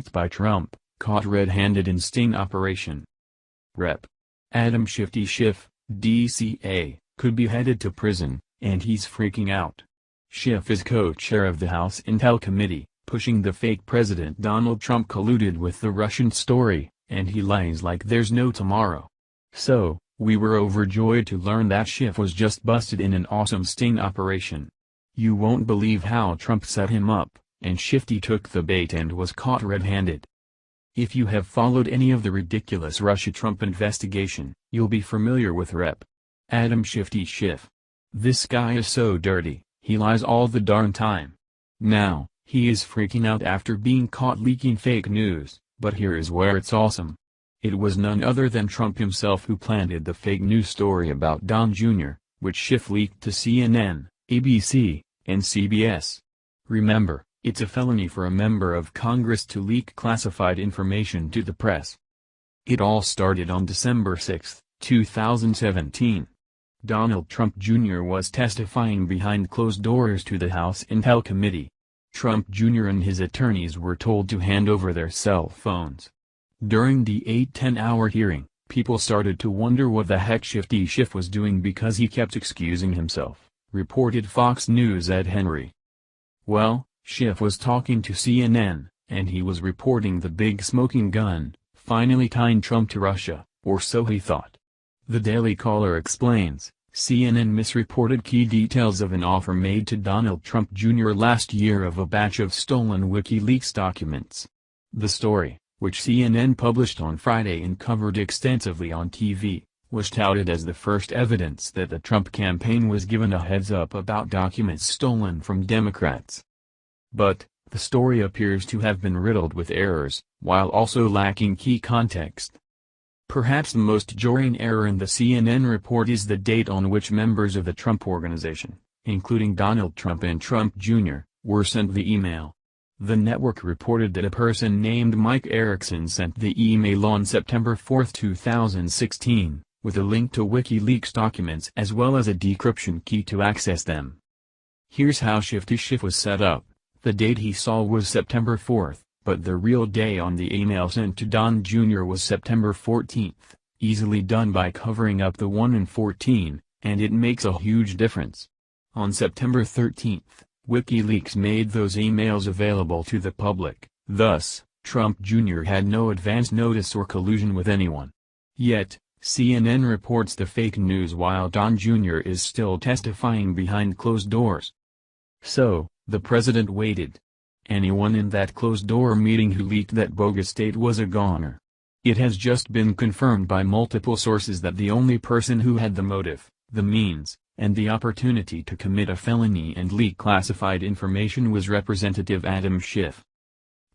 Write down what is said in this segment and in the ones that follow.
Post by Trump, caught red-handed in sting operation. Rep. Adam Shifty Schiff, DCA, could be headed to prison, and he's freaking out. Schiff is co-chair of the House Intel Committee, pushing the fake President Donald Trump colluded with the Russian story, and he lies like there's no tomorrow. So, we were overjoyed to learn that Schiff was just busted in an awesome sting operation. You won't believe how Trump set him up, and Shifty took the bait and was caught red-handed. If you have followed any of the ridiculous Russia-Trump investigation, you'll be familiar with Rep. Adam Shifty Schiff. This guy is so dirty, he lies all the darn time. Now, he is freaking out after being caught leaking fake news, but here is where it's awesome. It was none other than Trump himself who planted the fake news story about Don Jr., which Schiff leaked to CNN, ABC, and CBS. Remember, it's a felony for a member of Congress to leak classified information to the press. It all started on December 6, 2017. Donald Trump Jr. was testifying behind closed doors to the House Intel Committee. Trump Jr. and his attorneys were told to hand over their cell phones. During the 8-10-hour hearing, people started to wonder what the heck Shifty Schiff was doing because he kept excusing himself, reported Fox News' Ed Henry. Well, Schiff was talking to CNN, and he was reporting the big smoking gun, finally tying Trump to Russia, or so he thought. The Daily Caller explains, CNN misreported key details of an offer made to Donald Trump Jr. last year of a batch of stolen WikiLeaks documents. The story, which CNN published on Friday and covered extensively on TV, was touted as the first evidence that the Trump campaign was given a heads-up about documents stolen from Democrats. But, the story appears to have been riddled with errors, while also lacking key context. Perhaps the most jarring error in the CNN report is the date on which members of the Trump Organization, including Donald Trump and Trump Jr., were sent the email. The network reported that a person named Mike Erickson sent the email on September 4, 2016, with a link to WikiLeaks documents as well as a decryption key to access them. Here's how Shifty Schiff was set up. The date he saw was September 4, but the real day on the email sent to Don Jr. was September 14, easily done by covering up the 1 and 14, and it makes a huge difference. On September 13, WikiLeaks made those emails available to the public, thus, Trump Jr. had no advance notice or collusion with anyone. Yet, CNN reports the fake news while Don Jr. is still testifying behind closed doors. So, the president waited. Anyone in that closed-door meeting who leaked that bogus date was a goner. It has just been confirmed by multiple sources that the only person who had the motive, the means, and the opportunity to commit a felony and leak classified information was Representative Adam Schiff.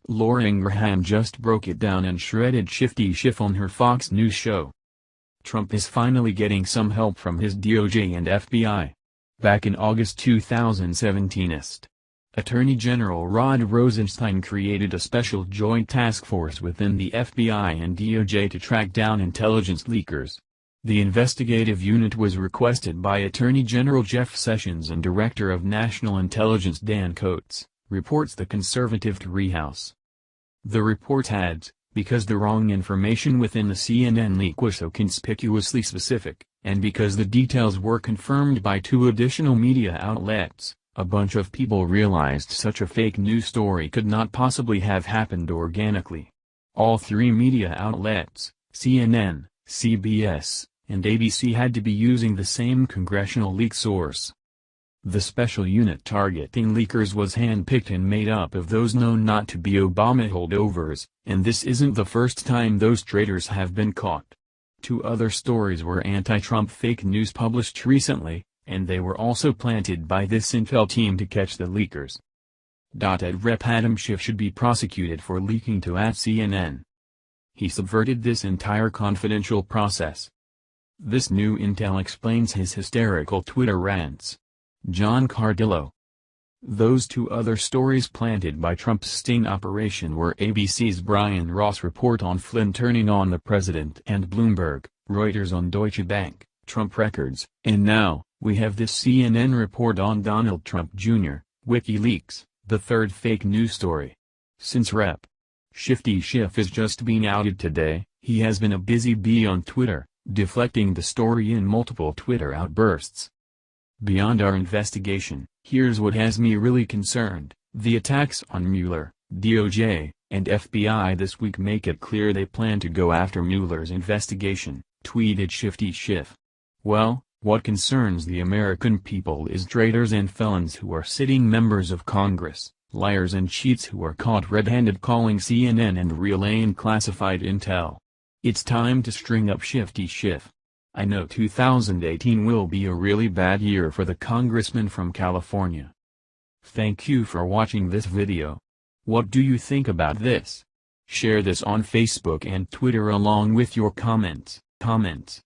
Laura Ingraham just broke it down and shredded Shifty Schiff on her Fox News show. Trump is finally getting some help from his DOJ and FBI. Back in August 2017, Attorney General Rod Rosenstein created a special joint task force within the FBI and DOJ to track down intelligence leakers. The investigative unit was requested by Attorney General Jeff Sessions and Director of National Intelligence Dan Coats, reports the conservative Three House. The report adds, because the wrong information within the CNN leak was so conspicuously specific, and because the details were confirmed by 2 additional media outlets, a bunch of people realized such a fake news story could not possibly have happened organically. All 3 media outlets, CNN, CBS, and ABC had to be using the same congressional leak source. The special unit targeting leakers was handpicked and made up of those known not to be Obama holdovers, and this isn't the first time those traitors have been caught. 2 other stories were anti-Trump fake news published recently, and they were also planted by this intel team to catch the leakers. Rep. Adam Schiff should be prosecuted for leaking to CNN. He subverted this entire confidential process. This new intel explains his hysterical Twitter rants. John Cardillo. Those 2 other stories planted by Trump's sting operation were ABC's Brian Ross report on Flynn turning on the president and Bloomberg, Reuters on Deutsche Bank, Trump records, and now, we have this CNN report on Donald Trump Jr., WikiLeaks, the 3rd fake news story. Since Rep. Shifty Schiff is just being outed today. He has been a busy bee on Twitter, deflecting the story in multiple Twitter outbursts. Beyond our investigation, here's what has me really concerned. The attacks on Mueller, DOJ, and FBI this week make it clear they plan to go after Mueller's investigation, tweeted Shifty Schiff. Well, what concerns the American people is traitors and felons who are sitting members of Congress, liars and cheats who are caught red-handed calling CNN and relaying classified intel. It's time to string up Shifty Schiff. I know 2018 will be a really bad year for the congressman from California. Thank you for watching this video. What do you think about this? Share this on Facebook and Twitter along with your comments.